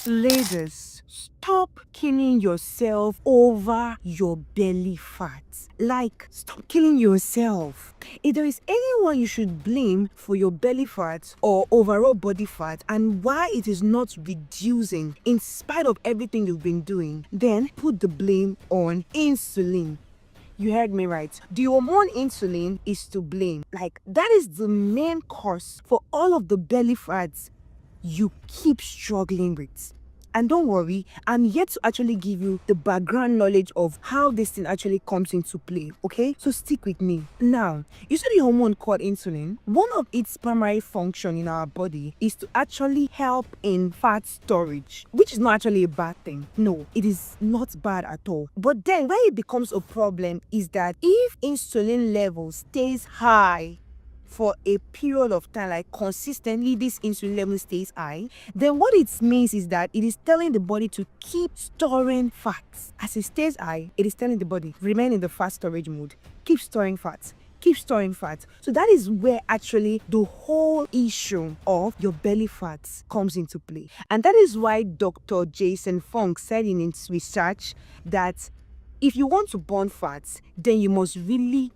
Ladies, stop killing yourself over your belly fat. Like, stop killing yourself. If there is anyone you should blame for your belly fat or overall body fat and why it is not reducing in spite of everything you've been doing, then put the blame on insulin. You heard me right. The hormone insulin is to blame. Like, that is the main cause for all of the belly fats you keep struggling with. And don't worry, I'm yet to actually give you the background knowledge of how this thing actually comes into play, okay? So stick with me. Now, you see the hormone called insulin? One of its primary function in our body is to actually help in fat storage, which is not actually a bad thing. No, it is not bad at all. But then where it becomes a problem is that if insulin level stays high for a period of time, like consistently this insulin level stays high, then what it means is that it is telling the body to keep storing fats. As it stays high, it is telling the body, remain in the fat storage mode, keep storing fats. Keep storing fat. So that is where actually the whole issue of your belly fats comes into play. And that is why Dr. Jason Fung said in his research that if you want to burn fats, then you must really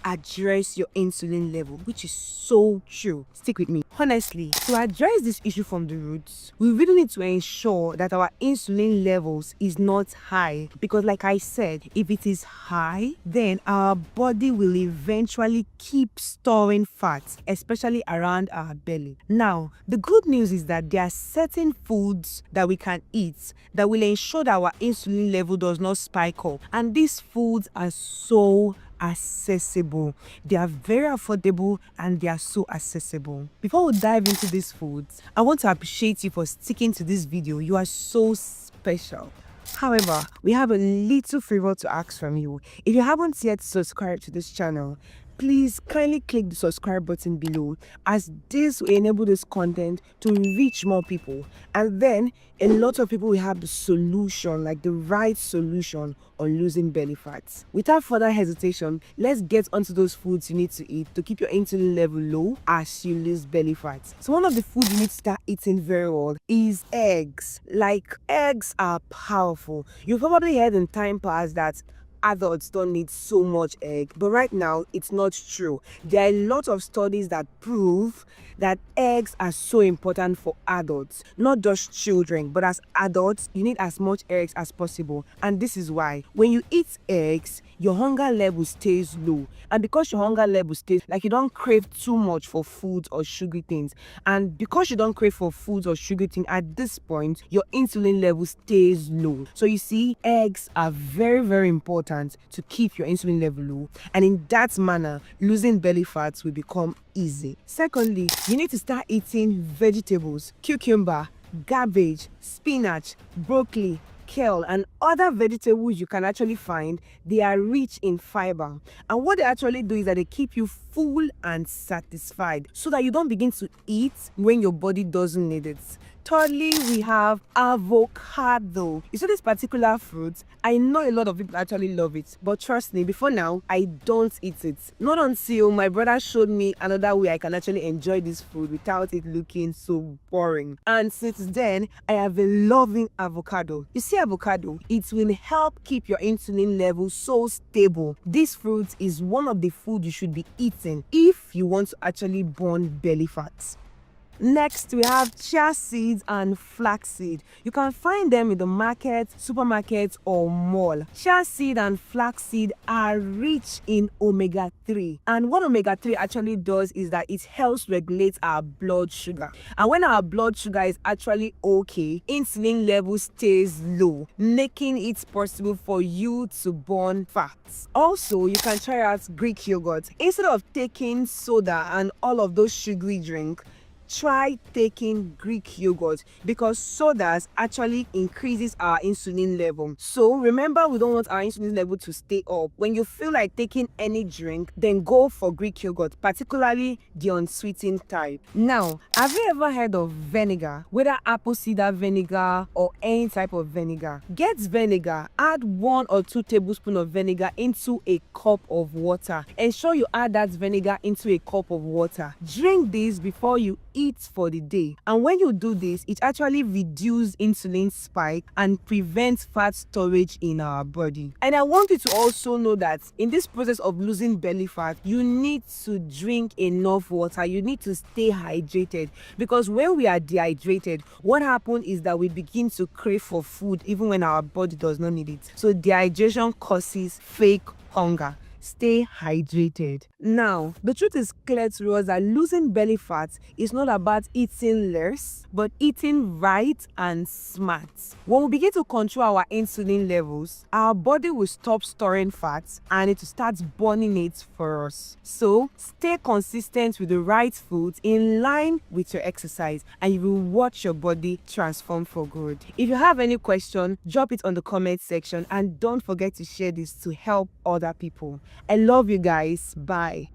address your insulin level, which is so true. Stick with me. Honestly, to address this issue from the roots, we really need to ensure that our insulin levels is not high, because like I said, if it is high, then our body will eventually keep storing fats, especially around our belly. Now, the good news is that there are certain foods that we can eat that will ensure that our insulin level does not spike up, and these foods are so accessible. They are very affordable and they are so accessible. Before we dive into these foods, I want to appreciate you for sticking to this video. You are so special. However, we have a little favor to ask from you. If you haven't yet subscribed to this channel, please kindly click the subscribe button below, as this will enable this content to reach more people, and then a lot of people will have the solution, like the right solution on losing belly fat. Without further hesitation, let's get onto those foods you need to eat to keep your insulin level low as you lose belly fat. So one of the foods you need to start eating very well is eggs. Like, eggs are powerful. You've probably heard in time past that adults don't need so much egg, but right now it's not true. There are a lot of studies that prove that eggs are so important for adults, not just children, but as adults you need as much eggs as possible. And this is why when you eat eggs, your hunger level stays low, and because your hunger level stays, like, you don't crave too much for foods or sugary things, and because you don't crave for foods or sugary things at this point, your insulin level stays low. So you see, eggs are very, very important to keep your insulin level low, and in that manner losing belly fats will become easy. Secondly, you need to start eating vegetables, cucumber, cabbage, spinach, broccoli, kale, and other vegetables you can actually find. They are rich in fiber, and what they actually do is that they keep you full and satisfied so that you don't begin to eat when your body doesn't need it. Thirdly, we have avocado. You see this particular fruit, I know a lot of people actually love it, but trust me, before now, I don't eat it. Not until my brother showed me another way I can actually enjoy this food without it looking so boring. And since then, I have been loving avocado. You see, avocado, it will help keep your insulin level so stable. This fruit is one of the food you should be eating if you want to actually burn belly fat. Next, we have chia seeds and flaxseed. You can find them in the market, supermarket, or mall. Chia seed and flaxseed are rich in omega-3. And what omega-3 actually does is that it helps regulate our blood sugar. And when our blood sugar is actually okay, insulin level stays low, making it possible for you to burn fats. Also, you can try out Greek yogurt. Instead of taking soda and all of those sugary drinks, try taking Greek yogurt, because sodas actually increases our insulin level. So remember, we don't want our insulin level to stay up. When you feel like taking any drink, then go for Greek yogurt, particularly the unsweetened type. Now, have you ever heard of vinegar? Whether apple cider vinegar or any type of vinegar. Get vinegar, add 1 or 2 tablespoons of vinegar into a cup of water. Ensure you add that vinegar into a cup of water. Drink this before you eat for the day. And when you do this, it actually reduces insulin spike and prevents fat storage in our body. And I want you to also know that in this process of losing belly fat, you need to drink enough water. You need to stay hydrated, because when we are dehydrated, what happens is that we begin to crave for food even when our body does not need it. So dehydration causes fake hunger. Stay hydrated. Now, the truth is clear to us that losing belly fat is not about eating less, but eating right and smart. When we begin to control our insulin levels, our body will stop storing fat and it will start burning it for us. So, stay consistent with the right foods in line with your exercise, and you will watch your body transform for good. If you have any question, drop it on the comment section, and don't forget to share this to help other people. I love you guys. Bye.